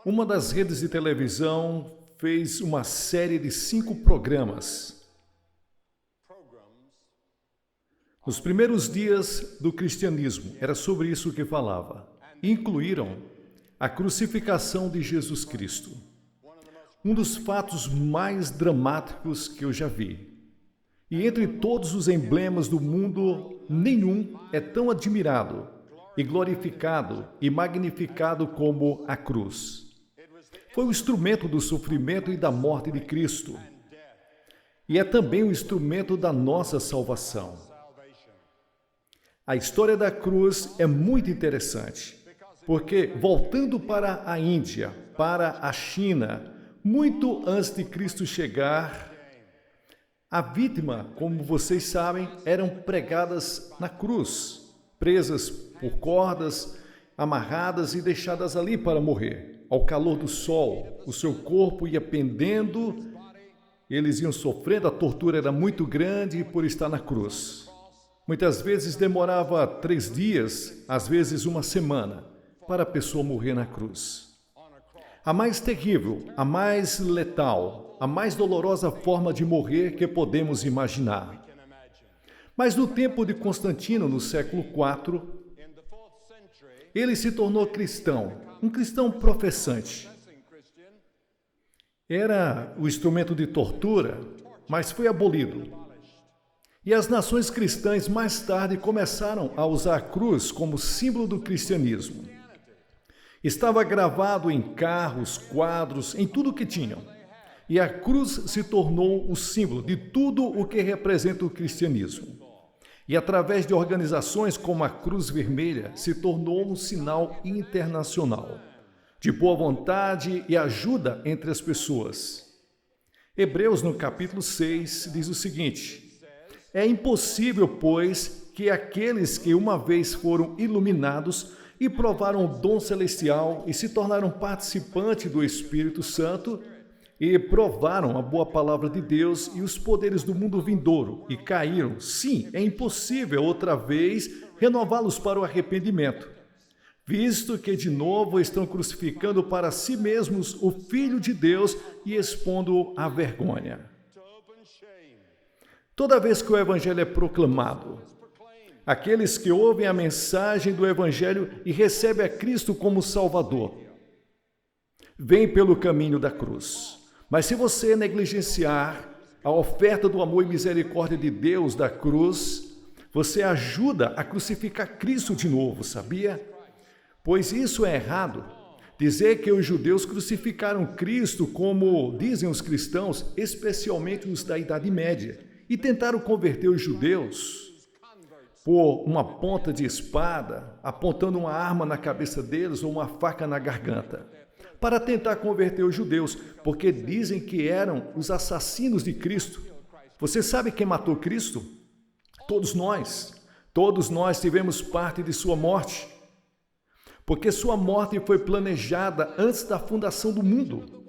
Uma das redes de televisão fez uma série de 5 programas. Nos primeiros dias do cristianismo, era sobre isso que falava. Incluíram a crucificação de Jesus Cristo. Um dos fatos mais dramáticos que eu já vi. E entre todos os emblemas do mundo, nenhum é tão admirado e glorificado e magnificado como a cruz. Foi o instrumento do sofrimento e da morte de Cristo. E é também o instrumento da nossa salvação. A história da cruz é muito interessante, porque voltando para a Índia, para a China, muito antes de Cristo chegar, a vítima, como vocês sabem, eram pregadas na cruz, presas por cordas, amarradas e deixadas ali para morrer. Ao calor do sol, o seu corpo ia pendendo, eles iam sofrendo, a tortura era muito grande por estar na cruz. Muitas vezes demorava 3 dias, às vezes uma semana, para a pessoa morrer na cruz. A mais terrível, a mais letal, a mais dolorosa forma de morrer que podemos imaginar. Mas no tempo de Constantino, no século IV, ele se tornou cristão, um cristão professante. Era o instrumento de tortura, mas foi abolido. E as nações cristãs mais tarde começaram a usar a cruz como símbolo do cristianismo. Estava gravado em carros, quadros, em tudo que tinham. E a cruz se tornou o símbolo de tudo o que representa o cristianismo. E através de organizações como a Cruz Vermelha, se tornou um sinal internacional de boa vontade e ajuda entre as pessoas. Hebreus, no capítulo 6, diz o seguinte: é impossível, pois, que aqueles que uma vez foram iluminados e provaram o dom celestial e se tornaram participantes do Espírito Santo e provaram a boa palavra de Deus e os poderes do mundo vindouro e caíram. Sim, é impossível outra vez renová-los para o arrependimento, visto que de novo estão crucificando para si mesmos o Filho de Deus e expondo-o à vergonha. Toda vez que o Evangelho é proclamado, aqueles que ouvem a mensagem do Evangelho e recebem a Cristo como Salvador, vêm pelo caminho da cruz. Mas se você negligenciar a oferta do amor e misericórdia de Deus da cruz, você ajuda a crucificar Cristo de novo, sabia? Pois isso é errado. Dizer que os judeus crucificaram Cristo, como dizem os cristãos, especialmente os da Idade Média, e tentaram converter os judeus por uma ponta de espada, apontando uma arma na cabeça deles ou uma faca na garganta, para tentar converter os judeus, porque dizem que eram os assassinos de Cristo. Você sabe quem matou Cristo? Todos nós tivemos parte de sua morte, porque sua morte foi planejada antes da fundação do mundo,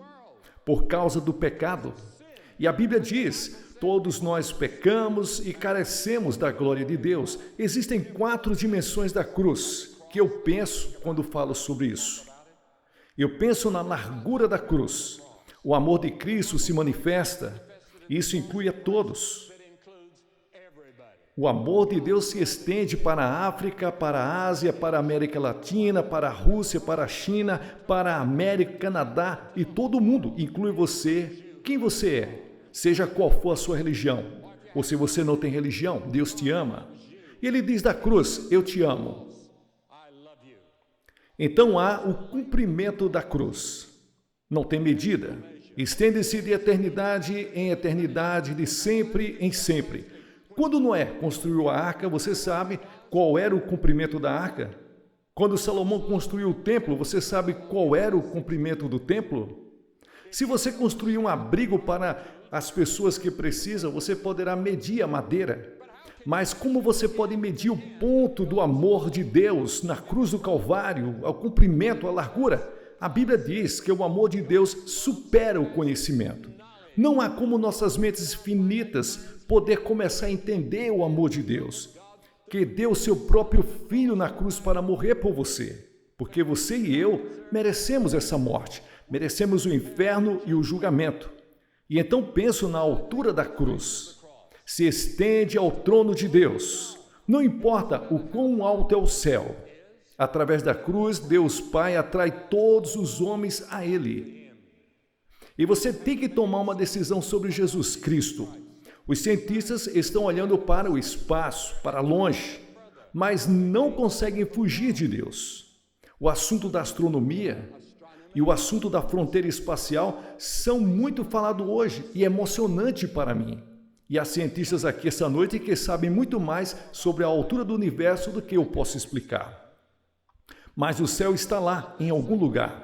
por causa do pecado. E a Bíblia diz: todos nós pecamos e carecemos da glória de Deus. Existem 4 dimensões da cruz que eu penso quando falo sobre isso. Eu penso na largura da cruz. O amor de Cristo se manifesta, e isso inclui a todos. O amor de Deus se estende para a África, para a Ásia, para a América Latina, para a Rússia, para a China, para a América, Canadá e todo mundo, inclui você, quem você é. Seja qual for a sua religião, ou se você não tem religião, Deus te ama. E ele diz da cruz: eu te amo. Então há o cumprimento da cruz. Não tem medida. Estende-se de eternidade em eternidade, de sempre em sempre. Quando Noé construiu a arca, você sabe qual era o comprimento da arca? Quando Salomão construiu o templo, você sabe qual era o comprimento do templo? Se você construir um abrigo para as pessoas que precisam, você poderá medir a madeira. Mas como você pode medir o ponto do amor de Deus na cruz do Calvário, ao comprimento, à largura? A Bíblia diz que o amor de Deus supera o conhecimento. Não há como nossas mentes finitas poder começar a entender o amor de Deus, que deu seu próprio Filho na cruz para morrer por você. porque você e eu merecemos essa morte, merecemos o inferno e o julgamento. E então penso na altura da cruz. Se estende ao trono de Deus. Não importa o quão alto é o céu. Através da cruz, Deus Pai atrai todos os homens a Ele. E você tem que tomar uma decisão sobre Jesus Cristo. Os cientistas estão olhando para o espaço, para longe, mas não conseguem fugir de Deus. O assunto da astronomia e o assunto da fronteira espacial são muito falados hoje e é emocionante para mim. E há cientistas aqui essa noite que sabem muito mais sobre a altura do universo do que eu posso explicar. Mas o céu está lá, em algum lugar.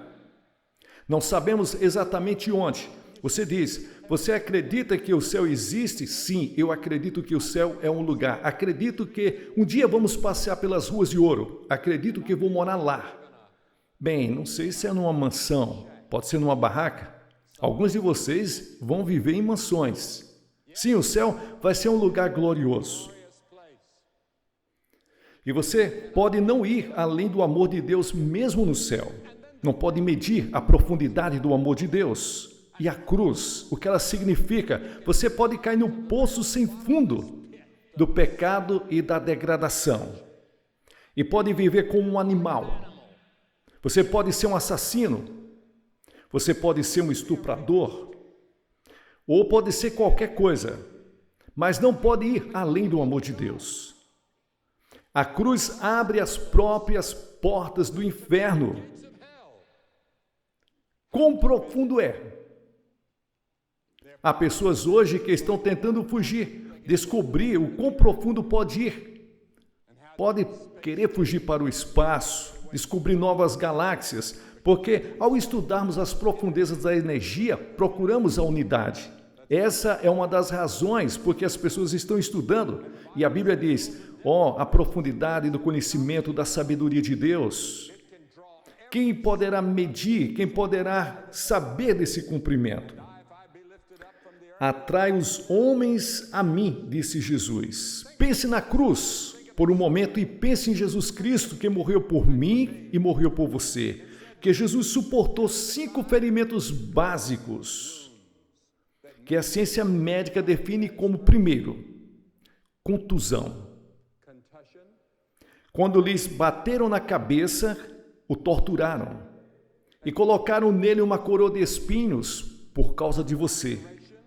Não sabemos exatamente onde. Você diz, você acredita que o céu existe? Sim, eu acredito que o céu é um lugar. Acredito que um dia vamos passear pelas ruas de ouro. Acredito que vou morar lá. Bem, não sei se é numa mansão, pode ser numa barraca. Alguns de vocês vão viver em mansões. Sim, o céu vai ser um lugar glorioso. E você pode não ir além do amor de Deus mesmo no céu. Não pode medir a profundidade do amor de Deus. E a cruz, o que ela significa? Você pode cair no poço sem fundo do pecado e da degradação. E pode viver como um animal. Você pode ser um assassino. Você pode ser um estuprador. Ou pode ser qualquer coisa. Mas não pode ir além do amor de Deus. A cruz abre as próprias portas do inferno. Quão profundo é? Há pessoas hoje que estão tentando fugir, descobrir o quão profundo pode ir. Pode querer fugir para o espaço, descobrir novas galáxias, porque ao estudarmos as profundezas da energia, procuramos a unidade. Essa é uma das razões porque as pessoas estão estudando. E a Bíblia diz, a profundidade do conhecimento da sabedoria de Deus. Quem poderá medir, quem poderá saber desse cumprimento? Atrai os homens a mim, disse Jesus. Pense na cruz por um momento e pense em Jesus Cristo, que morreu por mim e morreu por você. Que Jesus suportou 5 ferimentos básicos, que a ciência médica define como, primeiro, contusão. Quando lhes bateram na cabeça, o torturaram e colocaram nele uma coroa de espinhos por causa de você.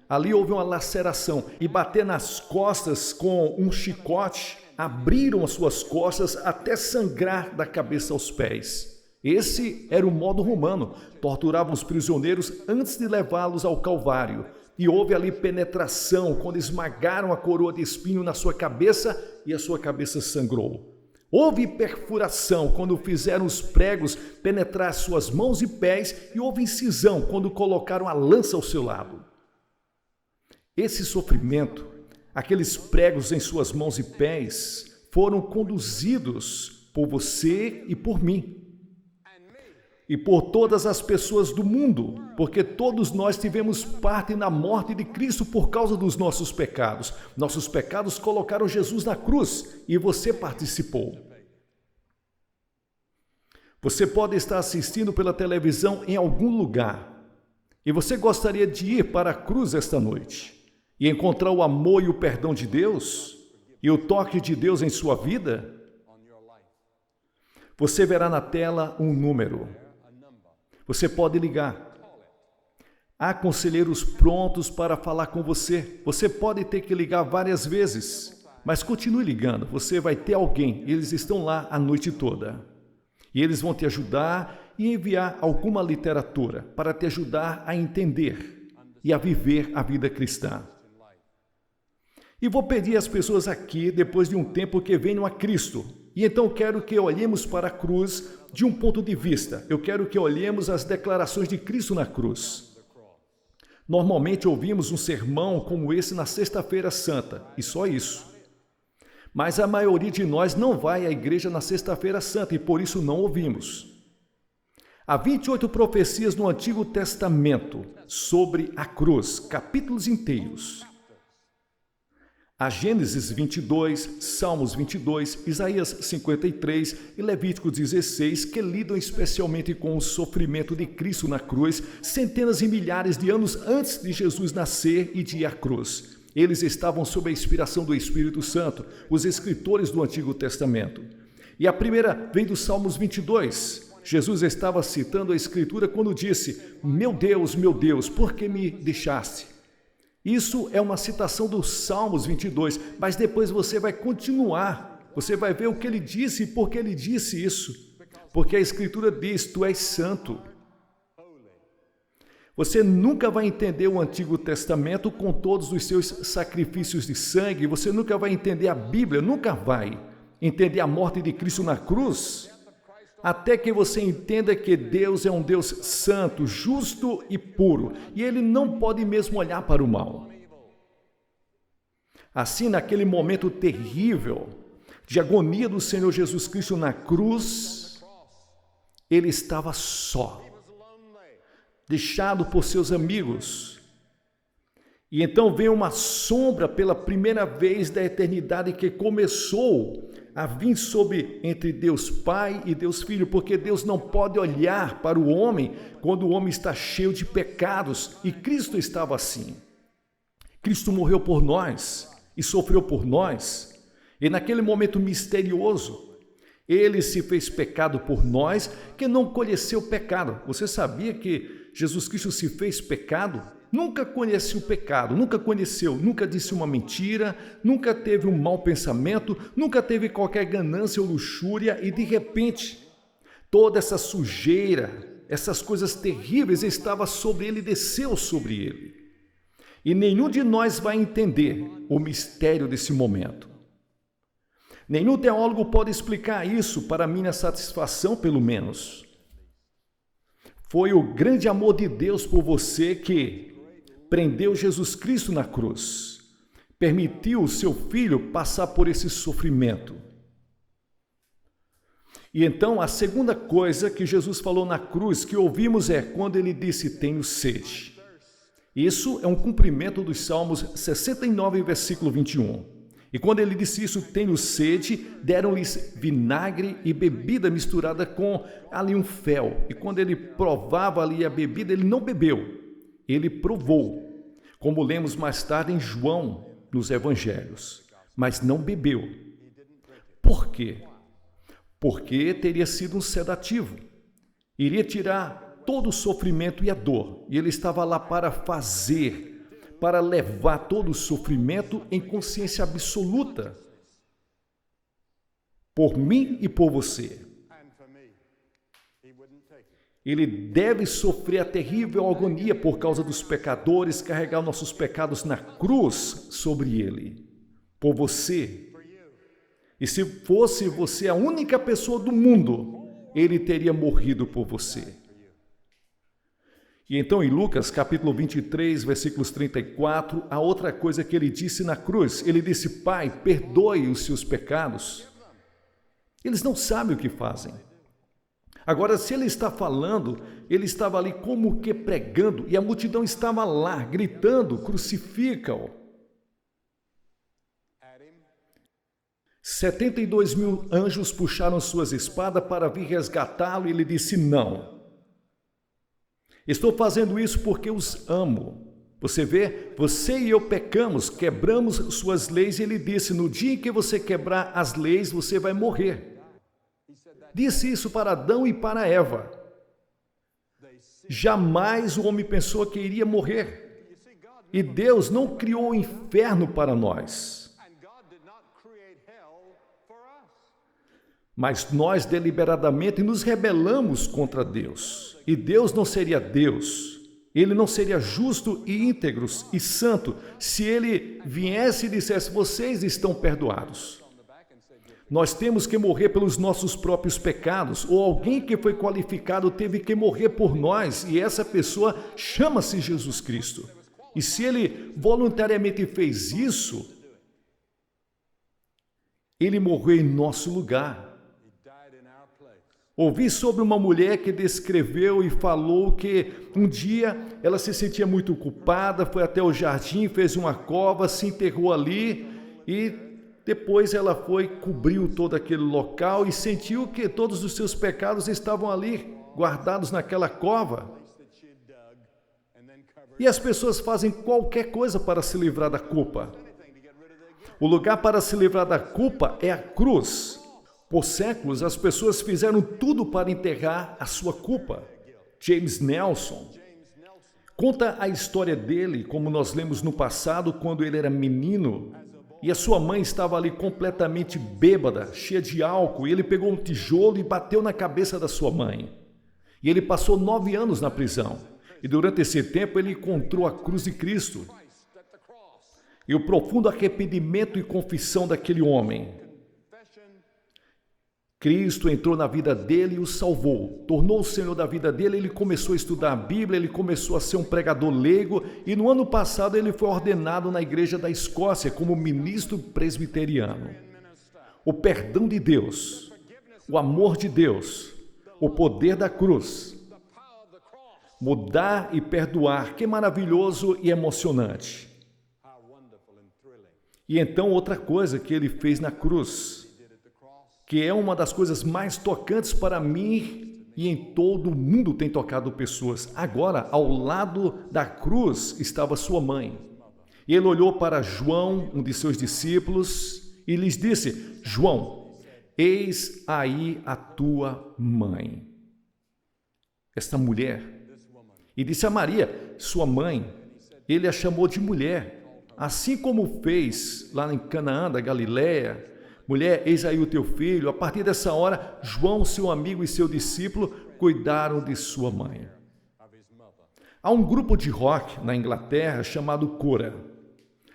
Ali houve uma laceração e bater nas costas com um chicote, abriram as suas costas até sangrar da cabeça aos pés. Esse era o modo romano. Torturavam os prisioneiros antes de levá-los ao Calvário. E houve ali penetração, quando esmagaram a coroa de espinho na sua cabeça e a sua cabeça sangrou. Houve perfuração, quando fizeram os pregos penetrar suas mãos e pés, e houve incisão, quando colocaram a lança ao seu lado. Esse sofrimento, aqueles pregos em suas mãos e pés, foram conduzidos por você e por mim. E por todas as pessoas do mundo, porque todos nós tivemos parte na morte de Cristo por causa dos nossos pecados. Nossos pecados colocaram Jesus na cruz e você participou. Você pode estar assistindo pela televisão em algum lugar e você gostaria de ir para a cruz esta noite e encontrar o amor e o perdão de Deus e o toque de Deus em sua vida. Você verá na tela um número. Você pode ligar. Há conselheiros prontos para falar com você. Você pode ter que ligar várias vezes, mas continue ligando. Você vai ter alguém. Eles estão lá a noite toda. E eles vão te ajudar e enviar alguma literatura para te ajudar a entender e a viver a vida cristã. E vou pedir às pessoas aqui, depois de um tempo, que venham a Cristo. E então quero que olhemos para a cruz de um ponto de vista. Eu quero que olhemos as declarações de Cristo na cruz. Normalmente ouvimos um sermão como esse na Sexta-feira Santa, e só isso. Mas a maioria de nós não vai à igreja na Sexta-feira Santa e por isso não ouvimos. Há 28 profecias no Antigo Testamento sobre a cruz, capítulos inteiros. Há Gênesis 22, Salmos 22, Isaías 53 e Levítico 16 que lidam especialmente com o sofrimento de Cristo na cruz, centenas e milhares de anos antes de Jesus nascer e de ir à cruz. Eles estavam sob a inspiração do Espírito Santo, os escritores do Antigo Testamento. E a primeira vem dos Salmos 22. Jesus estava citando a Escritura quando disse: meu Deus, por que me deixaste? Isso é uma citação dos Salmos 22, mas depois você vai continuar, você vai ver o que ele disse e por que ele disse isso. Porque a Escritura diz: tu és santo. Você nunca vai entender o Antigo Testamento com todos os seus sacrifícios de sangue, você nunca vai entender a Bíblia, nunca vai entender a morte de Cristo na cruz, até que você entenda que Deus é um Deus santo, justo e puro, e Ele não pode mesmo olhar para o mal. Assim, naquele momento terrível de agonia do Senhor Jesus Cristo na cruz, Ele estava só, deixado por seus amigos. E então vem uma sombra pela primeira vez da eternidade que começou a vir sobre entre Deus Pai e Deus Filho, porque Deus não pode olhar para o homem quando o homem está cheio de pecados, e Cristo estava assim. Cristo morreu por nós e sofreu por nós, e naquele momento misterioso, Ele se fez pecado por nós, que não conheceu pecado. Você sabia que Jesus Cristo se fez pecado? Nunca conheceu o pecado, nunca disse uma mentira, nunca teve um mau pensamento, nunca teve qualquer ganância ou luxúria, e de repente, toda essa sujeira, essas coisas terríveis estava sobre ele, desceu sobre ele. E nenhum de nós vai entender o mistério desse momento. Nenhum teólogo pode explicar isso, para minha satisfação, pelo menos. Foi o grande amor de Deus por você que prendeu Jesus Cristo na cruz, permitiu o seu Filho passar por esse sofrimento. E então a segunda coisa que Jesus falou na cruz que ouvimos é quando ele disse: tenho sede. Isso é um cumprimento dos Salmos 69, versículo 21. E quando ele disse isso, tenho sede, deram-lhes vinagre e bebida misturada com ali um fel. E quando ele provava ali a bebida, ele não bebeu. Ele provou, como lemos mais tarde em João, nos Evangelhos, mas não bebeu. Por quê? Porque teria sido um sedativo. Iria tirar todo o sofrimento e a dor. E ele estava lá para para levar todo o sofrimento em consciência absoluta, por mim e por você. Ele deve sofrer a terrível agonia por causa dos pecadores, carregar nossos pecados na cruz sobre ele, por você. E se fosse você a única pessoa do mundo, ele teria morrido por você. E então em Lucas capítulo 23, versículos 34, a outra coisa que ele disse na cruz, ele disse: Pai, perdoe os seus pecados. Eles não sabem o que fazem. Agora, se ele está falando, ele estava ali como que pregando, e a multidão estava lá, gritando: crucifica-o. 72 mil anjos puxaram suas espadas para vir resgatá-lo, e ele disse: não. Estou fazendo isso porque os amo. Você vê, você e eu pecamos, quebramos suas leis, e ele disse: no dia em que você quebrar as leis, você vai morrer. Disse isso para Adão e para Eva. Jamais o homem pensou que iria morrer. E Deus não criou o inferno para nós. Mas nós deliberadamente nos rebelamos contra Deus. E Deus não seria Deus. Ele não seria justo e íntegro e santo se ele viesse e dissesse: vocês estão perdoados. Nós temos que morrer pelos nossos próprios pecados, ou alguém que foi qualificado teve que morrer por nós, e essa pessoa chama-se Jesus Cristo. E se ele voluntariamente fez isso, ele morreu em nosso lugar. Ouvi sobre uma mulher que descreveu e falou que um dia ela se sentia muito culpada, foi até o jardim, fez uma cova, se enterrou ali, E depois ela foi, cobriu todo aquele local e sentiu que todos os seus pecados estavam ali, guardados naquela cova. E as pessoas fazem qualquer coisa para se livrar da culpa. O lugar para se livrar da culpa é a cruz. Por séculos, as pessoas fizeram tudo para enterrar a sua culpa. James Nelson conta a história dele, como nós lemos no passado, quando ele era menino, e a sua mãe estava ali completamente bêbada, cheia de álcool, e ele pegou um tijolo e bateu na cabeça da sua mãe. E ele passou 9 anos na prisão. E durante esse tempo ele encontrou a cruz de Cristo. E o profundo arrependimento e confissão daquele homem. Cristo entrou na vida dele e o salvou. Tornou o Senhor da vida dele, ele começou a estudar a Bíblia, ele começou a ser um pregador leigo e no ano passado ele foi ordenado na Igreja da Escócia como ministro presbiteriano. O perdão de Deus, o amor de Deus, o poder da cruz, mudar e perdoar, que maravilhoso e emocionante. E então outra coisa que ele fez na cruz, que é uma das coisas mais tocantes para mim e em todo o mundo tem tocado pessoas. Agora, ao lado da cruz estava sua mãe. E ele olhou para João, um de seus discípulos, e lhes disse: João, eis aí a tua mãe. Esta mulher. E disse a Maria, sua mãe, ele a chamou de mulher, assim como fez lá em Canaã da Galileia. Mulher, eis aí o teu filho. A partir dessa hora, João, seu amigo e seu discípulo, cuidaram de sua mãe. Há um grupo de rock na Inglaterra chamado Cura.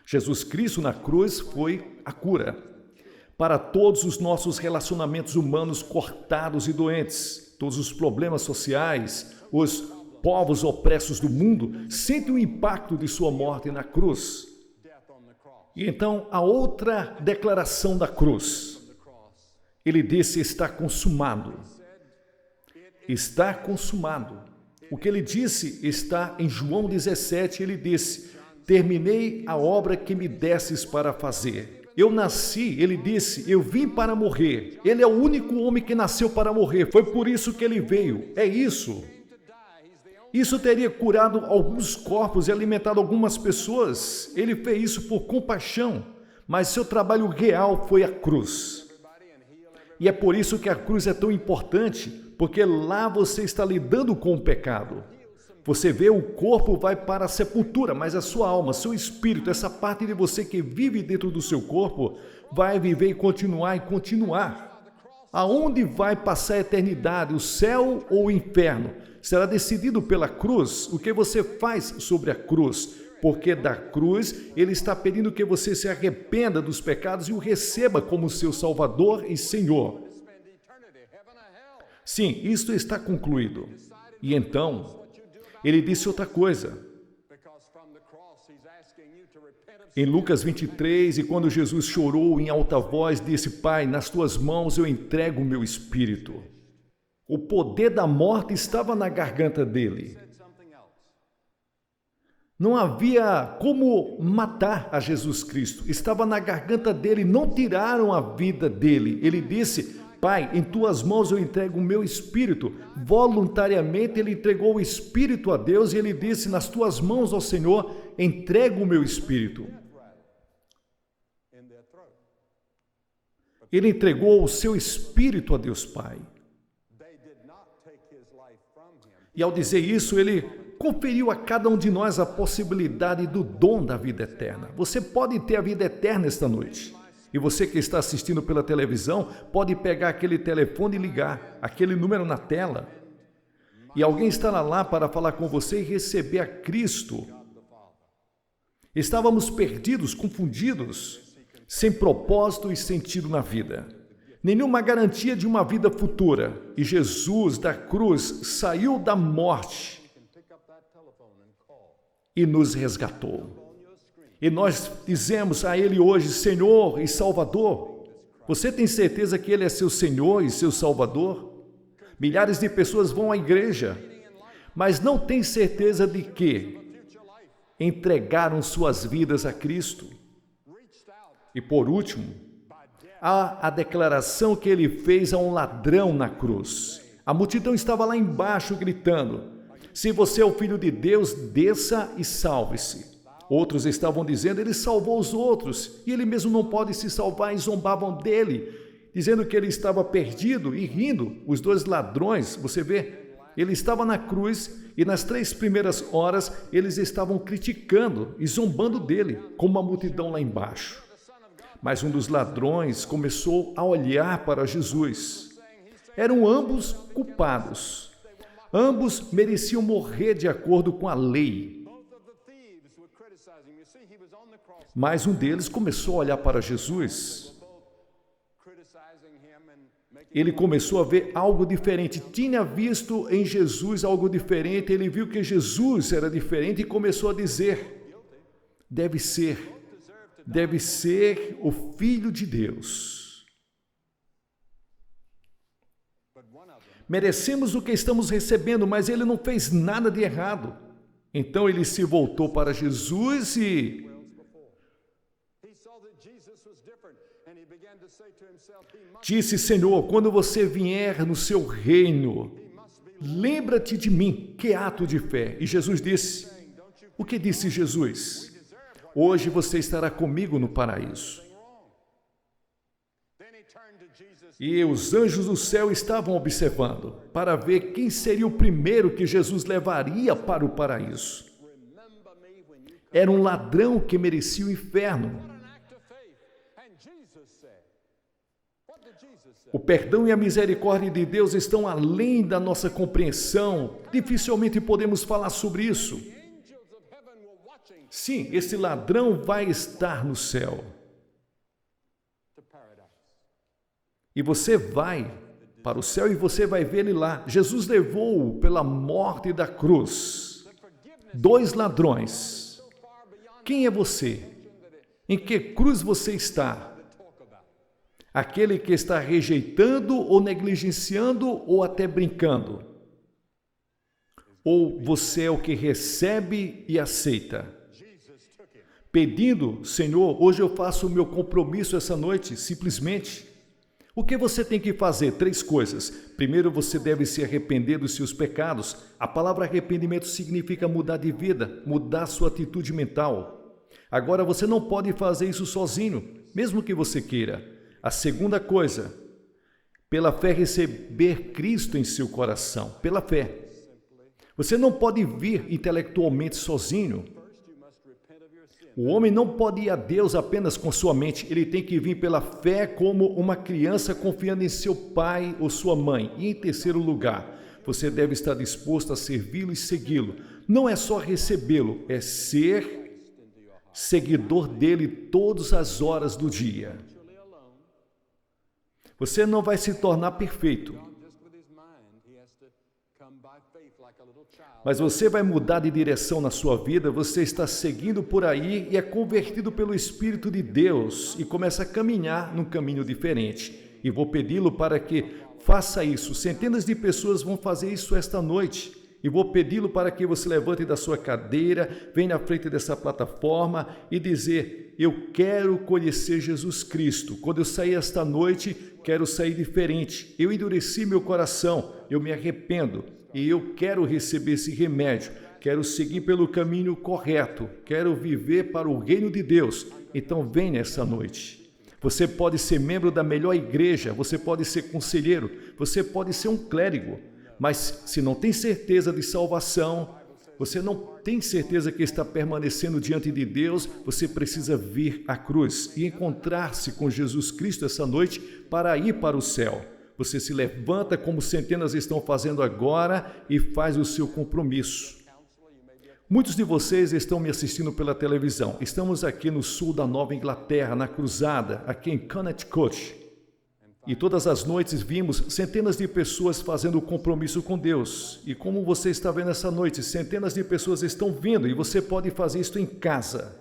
Jesus Cristo na cruz foi a cura para todos os nossos relacionamentos humanos cortados e doentes. Todos os problemas sociais, os povos opressos do mundo sentem o impacto de sua morte na cruz. E então, a outra declaração da cruz, ele disse, está consumado. Está consumado. O que ele disse está em João 17, ele disse, terminei a obra que me desses para fazer. Eu nasci, ele disse, eu vim para morrer. Ele é o único homem que nasceu para morrer, foi por isso que ele veio, é isso. Isso teria curado alguns corpos e alimentado algumas pessoas. Ele fez isso por compaixão, mas seu trabalho real foi a cruz. E é por isso que a cruz é tão importante, porque lá você está lidando com o pecado. Você vê o corpo vai para a sepultura, mas a sua alma, seu espírito, essa parte de você que vive dentro do seu corpo, vai viver e continuar. Aonde vai passar a eternidade, o céu ou o inferno? Será decidido pela cruz, o que você faz sobre a cruz, porque da cruz ele está pedindo que você se arrependa dos pecados e o receba como seu Salvador e Senhor. Sim, isto está concluído. E então, ele disse outra coisa. Em Lucas 23, e quando Jesus chorou em alta voz, disse, Pai, nas tuas mãos eu entrego o meu espírito. O poder da morte estava na garganta dele. Não havia como matar a Jesus Cristo. Estava na garganta dele, não tiraram a vida dele. Ele disse, Pai, em tuas mãos eu entrego o meu espírito. Voluntariamente ele entregou o espírito a Deus e ele disse, nas tuas mãos, ó Senhor, entrego o meu espírito. Ele entregou o seu espírito a Deus Pai. E ao dizer isso, ele conferiu a cada um de nós a possibilidade do dom da vida eterna. Você pode ter a vida eterna esta noite. E você que está assistindo pela televisão, pode pegar aquele telefone e ligar, aquele número na tela. E alguém estará lá para falar com você e receber a Cristo. Estávamos perdidos, confundidos, sem propósito e sentido na vida. Nenhuma garantia de uma vida futura. E Jesus da cruz saiu da morte e nos resgatou. E nós dizemos a Ele hoje, Senhor e Salvador. Você tem certeza que Ele é seu Senhor e seu Salvador? Milhares de pessoas vão à igreja, mas não têm certeza de que entregaram suas vidas a Cristo. E por último, há a declaração que ele fez a um ladrão na cruz. A multidão estava lá embaixo gritando: se você é o Filho de Deus, desça e salve-se. Outros estavam dizendo: ele salvou os outros, e ele mesmo não pode se salvar, e zombavam dele, dizendo que ele estava perdido e rindo. Os dois ladrões, você vê, ele estava na cruz e nas 3 primeiras horas eles estavam criticando e zombando dele, com uma multidão lá embaixo. Mas um dos ladrões começou a olhar para Jesus. Eram ambos culpados. Ambos mereciam morrer de acordo com a lei. Mas um deles começou a olhar para Jesus. Ele começou a ver algo diferente. Tinha visto em Jesus algo diferente. Ele viu que Jesus era diferente e começou a dizer: deve ser o Filho de Deus. Merecemos o que estamos recebendo, mas ele não fez nada de errado. Então ele se voltou para Jesus e disse: Senhor, quando você vier no seu reino, lembra-te de mim. Que ato de fé! E Jesus disse: o que disse Jesus? Hoje você estará comigo no paraíso. E os anjos do céu estavam observando para ver quem seria o primeiro que Jesus levaria para o paraíso. Era um ladrão que merecia o inferno. O perdão e a misericórdia de Deus estão além da nossa compreensão. Dificilmente podemos falar sobre isso. Sim, esse ladrão vai estar no céu. E você vai para o céu e você vai ver ele lá. Jesus levou-o pela morte da cruz. 2 ladrões. Quem é você? Em que cruz você está? Aquele que está rejeitando ou negligenciando ou até brincando? Ou você é o que recebe e aceita? Pedindo: Senhor, hoje eu faço o meu compromisso essa noite, simplesmente. O que você tem que fazer? 3 coisas. Primeiro, você deve se arrepender dos seus pecados. A palavra arrependimento significa mudar de vida, mudar sua atitude mental. Agora, você não pode fazer isso sozinho, mesmo que você queira. A segunda coisa, pela fé receber Cristo em seu coração, pela fé. Você não pode vir intelectualmente sozinho. O homem não pode ir a Deus apenas com sua mente, ele tem que vir pela fé como uma criança confiando em seu pai ou sua mãe. E em terceiro lugar, você deve estar disposto a servi-lo e segui-lo. Não é só recebê-lo, é ser seguidor dele todas as horas do dia. Você não vai se tornar perfeito, mas você vai mudar de direção na sua vida. Você está seguindo por aí e é convertido pelo Espírito de Deus e começa a caminhar num caminho diferente. E vou pedi-lo para que faça isso. Centenas de pessoas vão fazer isso esta noite. E vou pedi-lo para que você levante da sua cadeira, venha à frente dessa plataforma e dizer: eu quero conhecer Jesus Cristo. Quando eu sair esta noite, quero sair diferente. Eu endureci meu coração, eu me arrependo. E eu quero receber esse remédio, quero seguir pelo caminho correto, quero viver para o reino de Deus. Então venha essa noite. Você pode ser membro da melhor igreja, você pode ser conselheiro, você pode ser um clérigo, mas se não tem certeza de salvação, você não tem certeza que está permanecendo diante de Deus, você precisa vir à cruz e encontrar-se com Jesus Cristo essa noite para ir para o céu. Você se levanta como centenas estão fazendo agora e faz o seu compromisso. Muitos de vocês estão me assistindo pela televisão. Estamos aqui no sul da Nova Inglaterra, na Cruzada, aqui em Connecticut. E todas as noites vimos centenas de pessoas fazendo o compromisso com Deus. E como você está vendo essa noite, centenas de pessoas estão vindo e você pode fazer isso em casa.